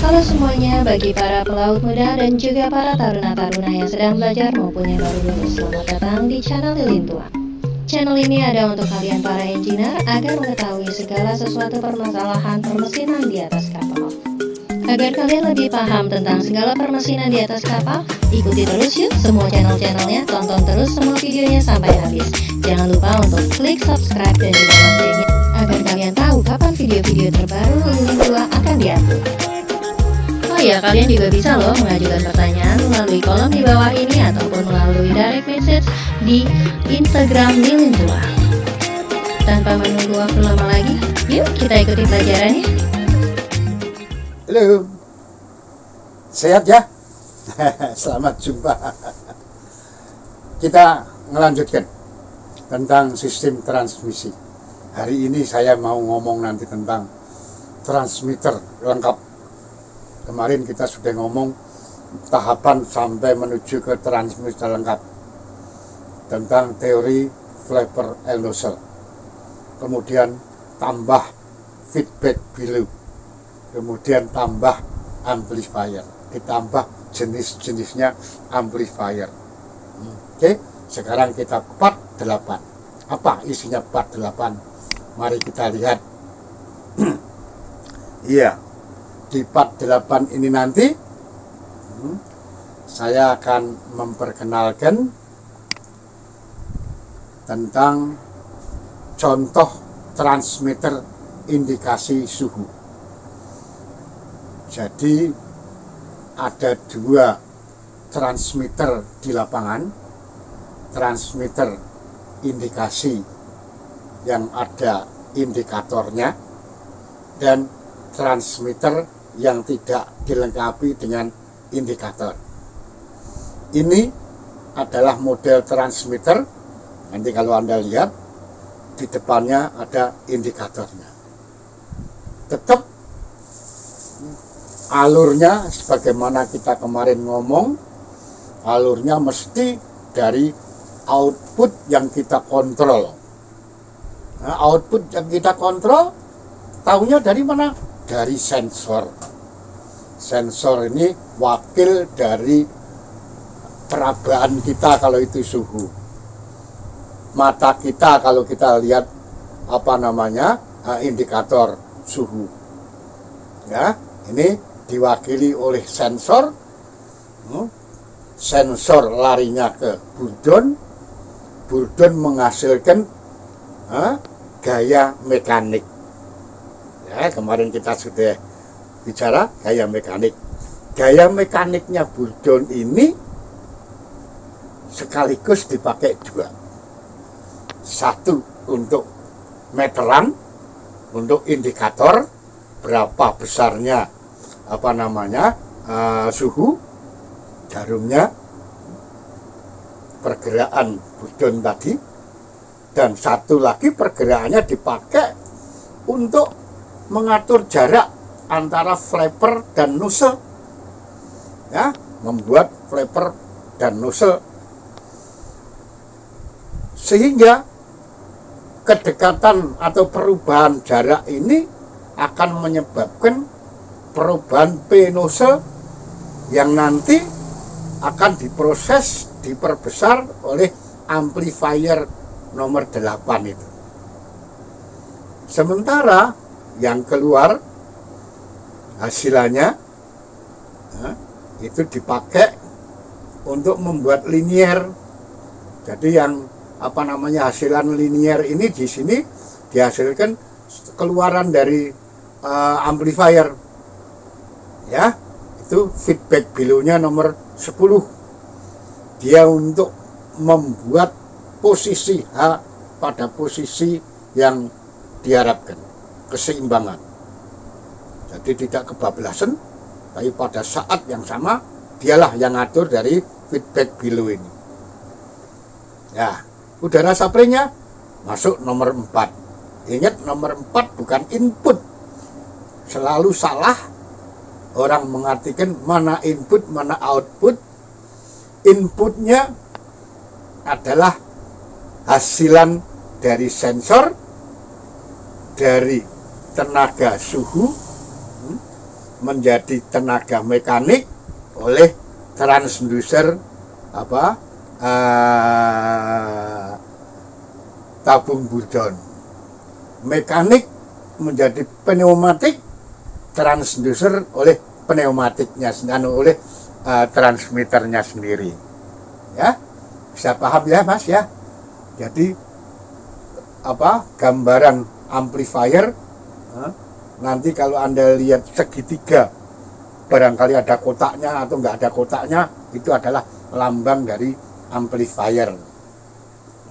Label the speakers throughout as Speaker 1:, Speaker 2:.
Speaker 1: Halo semuanya, bagi para pelaut muda dan juga para taruna-taruna yang sedang belajar maupun yang baru lulus, selamat datang di channel Lilin Tua. Channel ini ada untuk kalian para engineer agar mengetahui segala sesuatu permasalahan permesinan di atas kapal. Agar kalian lebih paham tentang segala permesinan di atas kapal, ikuti terus yuk semua channel-channelnya, tonton terus semua videonya sampai habis. Jangan lupa untuk klik subscribe dan juga loncengnya agar kalian tahu kapan video-video terbaru Lilin Tua akan diupload. Oh ya, kalian juga bisa loh mengajukan pertanyaan melalui kolom di bawah ini ataupun melalui direct message di Instagram Lilin Tua. Tanpa menunggu waktu lama lagi, yuk kita ikuti pelajarannya.
Speaker 2: Halo, sehat ya? Selamat jumpa. Kita melanjutkan tentang sistem transmisi. Hari ini saya mau ngomong nanti tentang transmitter lengkap. Kemarin kita sudah ngomong tahapan sampai menuju ke transmitter lengkap tentang teori Flapper and Nozzle. Kemudian tambah feedback below. Kemudian tambah amplifier, ditambah jenis-jenisnya amplifier. Oke, sekarang kita part 8. Apa isinya part 8? Mari kita lihat. Iya, di part 8 ini nanti saya akan memperkenalkan tentang contoh transmitter indikasi suhu. Jadi ada dua transmitter di lapangan, transmitter indikasi yang ada indikatornya dan transmitter yang tidak dilengkapi dengan indikator. Ini adalah model transmitter. Nanti kalau Anda lihat di depannya ada indikatornya. Tetap alurnya sebagaimana kita kemarin ngomong, alurnya mesti dari output yang kita kontrol. Nah, output yang kita kontrol tahunya dari mana? Dari sensor. Sensor ini wakil dari perabaan kita kalau itu suhu. Mata kita kalau kita lihat indikator suhu. Ya, ini diwakili oleh sensor. Sensor larinya ke burdon. Burdon menghasilkan gaya mekanik. Ya, kemarin kita sudah bicara gaya mekanik. Gaya mekaniknya burdon ini sekaligus dipakai dua. Satu untuk meteran, untuk indikator berapa besarnya suhu jarumnya, pergerakan burdon tadi, dan satu lagi pergerakannya dipakai untuk mengatur jarak antara flapper dan nozzle, ya, membuat flapper dan nozzle, sehingga kedekatan atau perubahan jarak ini akan menyebabkan perubahan P nozzle yang nanti akan diproses, diperbesar oleh amplifier nomor 8 itu. Sementara yang keluar hasilnya itu dipakai untuk membuat linier. Jadi yang hasilan linier ini di sini dihasilkan keluaran dari amplifier. Ya, itu feedback below-nya nomor 10. Dia untuk membuat posisi H pada posisi yang diharapkan, keseimbangan. Jadi tidak kebablasan, tapi pada saat yang sama dialah yang ngatur dari feedback below ini. Ya, udara supply-nya masuk nomor 4. Ingat, nomor 4 bukan input. Selalu salah orang mengartikan mana input, mana output. Inputnya adalah hasilan dari sensor, dari tenaga suhu, menjadi tenaga mekanik oleh transducer tabung Bourdon. Mekanik menjadi pneumatik, transducer oleh pneumatiknya, oleh transmitternya sendiri. Ya, bisa paham ya Mas ya. Jadi gambaran amplifier, nanti kalau Anda lihat segitiga, barangkali ada kotaknya atau enggak ada kotaknya, itu adalah lambang dari amplifier.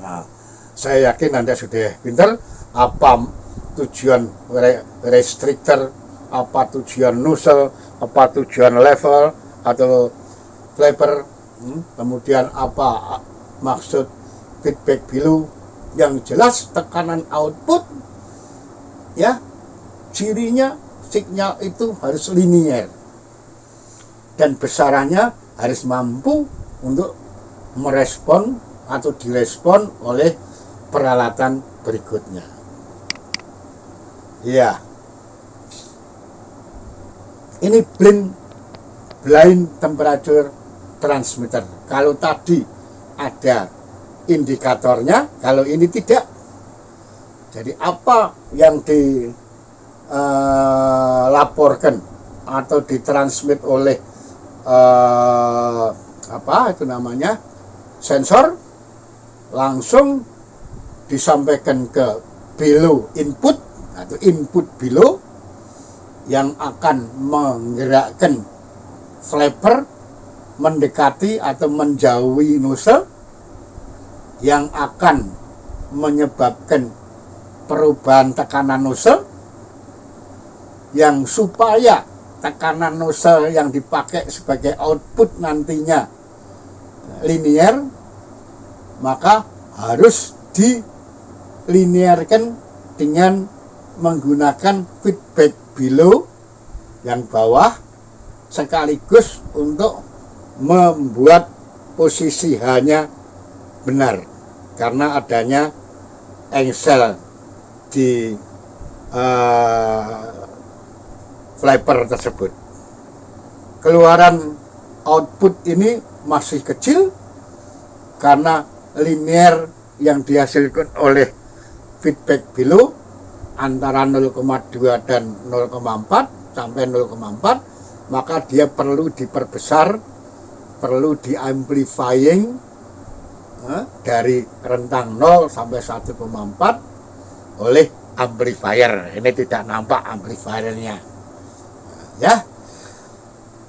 Speaker 2: Nah, saya yakin Anda sudah pintar apa tujuan restrictor, apa tujuan nozzle, apa tujuan level atau flapper, kemudian apa maksud feedback below. Yang jelas tekanan output, ya, cirinya sinyal itu harus linier dan besarannya harus mampu untuk merespon atau direspon oleh peralatan berikutnya. Ya, ini blind temperature transmitter. Kalau tadi ada indikatornya, kalau ini tidak. Jadi apa yang dilaporkan atau ditransmit oleh sensor langsung disampaikan ke below input atau input below yang akan menggerakkan flapper mendekati atau menjauhi nozzle, yang akan menyebabkan perubahan tekanan nozzle, yang supaya tekanan nozzle yang dipakai sebagai output nantinya linear, maka harus dilinearkan dengan menggunakan feedback below yang bawah, sekaligus untuk membuat posisi H-nya benar karena adanya engsel di flapper tersebut. Keluaran output ini masih kecil karena linear yang dihasilkan oleh feedback below antara 0,2 dan 0,4 sampai 0,4, maka dia perlu diperbesar, perlu di-amplifying dari rentang 0 sampai 1,4 oleh amplifier. Ini tidak nampak amplifiernya. Ya.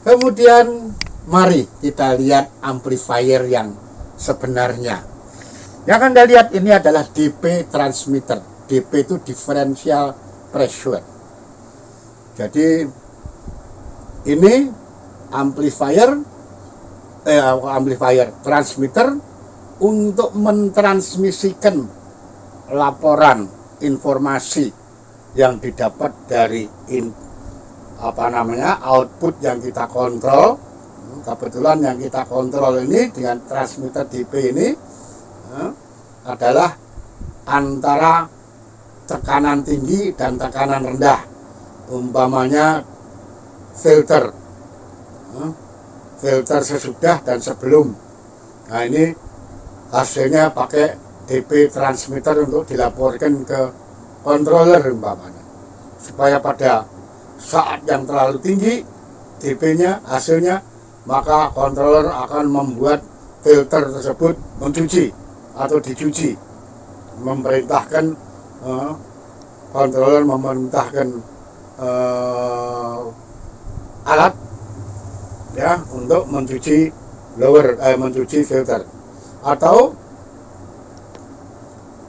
Speaker 2: Kemudian mari kita lihat amplifier yang sebenarnya. Yang Anda lihat ini adalah DP transmitter. DP itu differential pressure. Jadi ini amplifier transmitter untuk mentransmisikan laporan informasi yang didapat dari output yang kita kontrol. Kebetulan yang kita kontrol ini dengan transmitter DP ini adalah antara tekanan tinggi dan tekanan rendah, umpamanya filter sesudah dan sebelum. Nah, ini hasilnya pakai DP transmitter untuk dilaporkan ke controller umpamanya, supaya pada saat yang terlalu tinggi DP-nya hasilnya, maka controller akan membuat filter tersebut mencuci atau dicuci, memerintahkan controller memerintahkan alat ya untuk mencuci mencuci filter, atau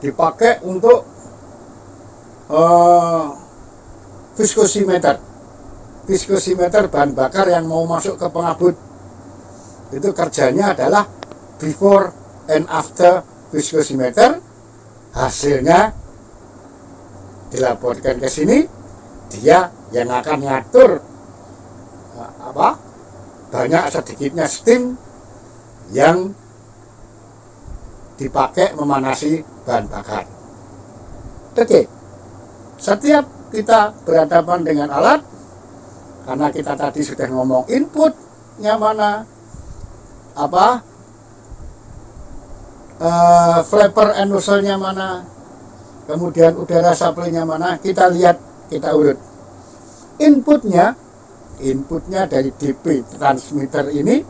Speaker 2: dipakai untuk viskosimeter bahan bakar yang mau masuk ke pengabut. Itu kerjanya adalah before and after viskosimeter, hasilnya dilaporkan ke sini, dia yang akan ngatur banyak sedikitnya steam yang dipakai memanasi bahan bakar. Oke, setiap kita berhadapan dengan alat, Karena kita tadi sudah ngomong inputnya mana, flapper and nozzle-nya mana, kemudian udara supply-nya mana, kita lihat, kita urut. Inputnya dari DP transmitter ini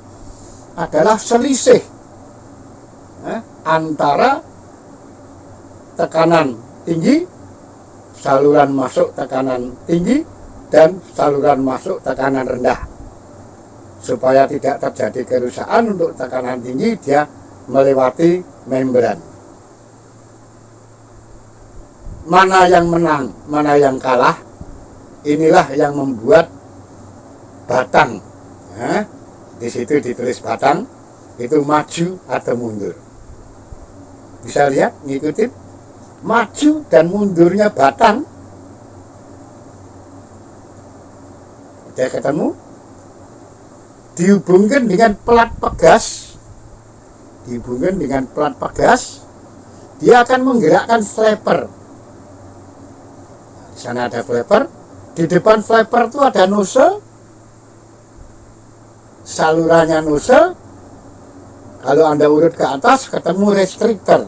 Speaker 2: adalah selisih antara tekanan tinggi, saluran masuk tekanan tinggi, dan saluran masuk tekanan rendah. Supaya tidak terjadi kerusakan untuk tekanan tinggi, dia melewati membran. Mana yang menang, mana yang kalah, inilah yang membuat batang. Di situ ditulis batang, itu maju atau mundur. Bisa lihat, ngikutin maju dan mundurnya batang. Udah ketemu? Dihubungkan dengan pelat pegas. Dia akan menggerakkan flapper. Di sana ada flapper. Di depan flapper itu ada nozzle. Salurannya nozzle. Kalau Anda urut ke atas, ketemu restrictor.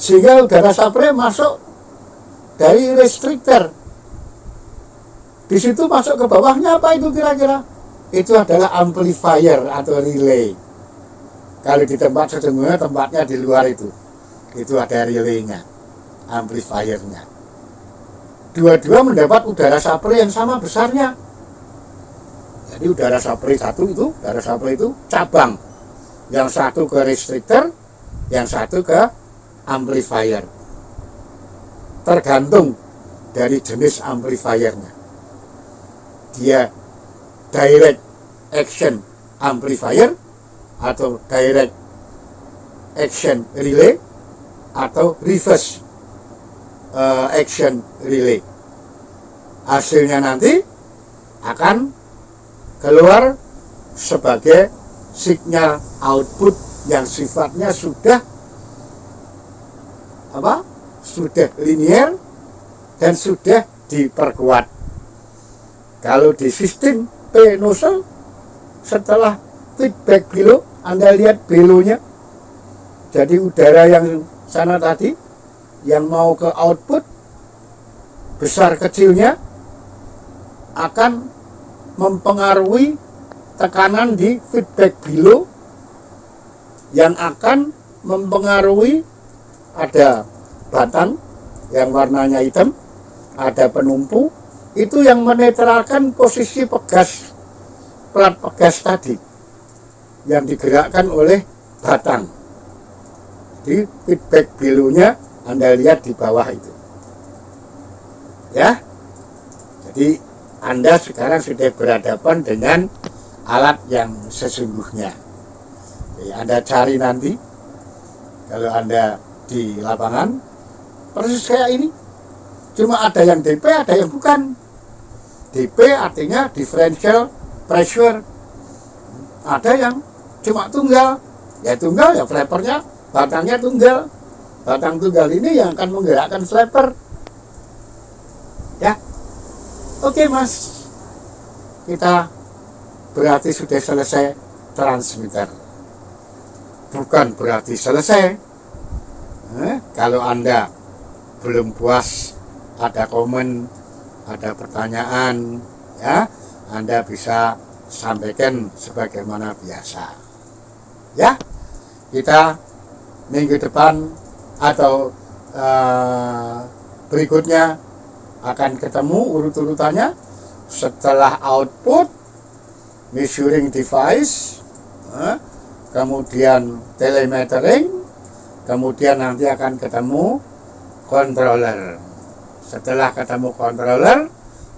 Speaker 2: Sehingga udara supply masuk dari restrictor. Di situ masuk ke bawahnya apa itu kira-kira? Itu adalah amplifier atau relay. Kalau di tempat sesungguhnya tempatnya di luar itu ada relaynya, amplifiernya. Dua-dua mendapat udara supply yang sama besarnya. Jadi udara supply itu cabang. Yang satu ke restrictor, yang satu ke amplifier. Tergantung dari jenis amplifiernya. Dia direct action amplifier atau direct action relay atau reverse action relay. Hasilnya nanti akan keluar sebagai signal output yang sifatnya sudah linear dan sudah diperkuat. Kalau di sistem P nozzle, setelah feedback below, Anda lihat below-nya. Jadi udara yang sana tadi, yang mau ke output, besar kecilnya akan mempengaruhi tekanan di feedback below, yang akan mempengaruhi ada batang yang warnanya hitam, ada penumpu, itu yang menetralkan posisi pegas, pelat pegas tadi yang digerakkan oleh batang. Di feedback below-nya Anda lihat di bawah itu. Ya. Jadi Anda sekarang sudah berhadapan dengan alat yang sesungguhnya. Jadi Anda cari nanti kalau Anda di lapangan persis kayak ini. Cuma ada yang DP, ada yang bukan. DP artinya differential pressure. Ada yang cuma tunggal. Ya tunggal, ya flappernya, batangnya tunggal. Batang tunggal ini yang akan menggerakkan flapper. Ya. Oke Mas. Kita berarti sudah selesai transmitter. Bukan berarti selesai. Kalau Anda belum puas, ada komen, ada pertanyaan, ya, Anda bisa sampaikan sebagaimana biasa. Ya, kita minggu depan atau berikutnya akan ketemu urut-urutannya setelah output, measuring device, kemudian telemetering, kemudian nanti akan ketemu controller. Setelah ketemu controller,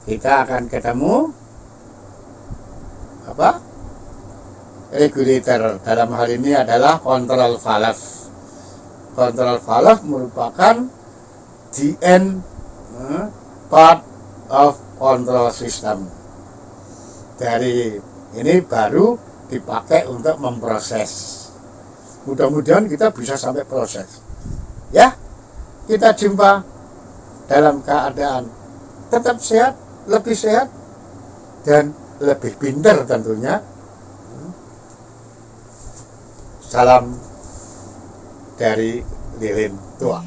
Speaker 2: kita akan ketemu regulator. Dalam hal ini adalah control valve. Control valve merupakan the end part of control system. Dari ini baru dipakai untuk memproses. Mudah-mudahan kita bisa sampai proses. Ya, kita jumpa dalam keadaan tetap sehat, lebih sehat, dan lebih pintar tentunya. Salam dari lilin tua.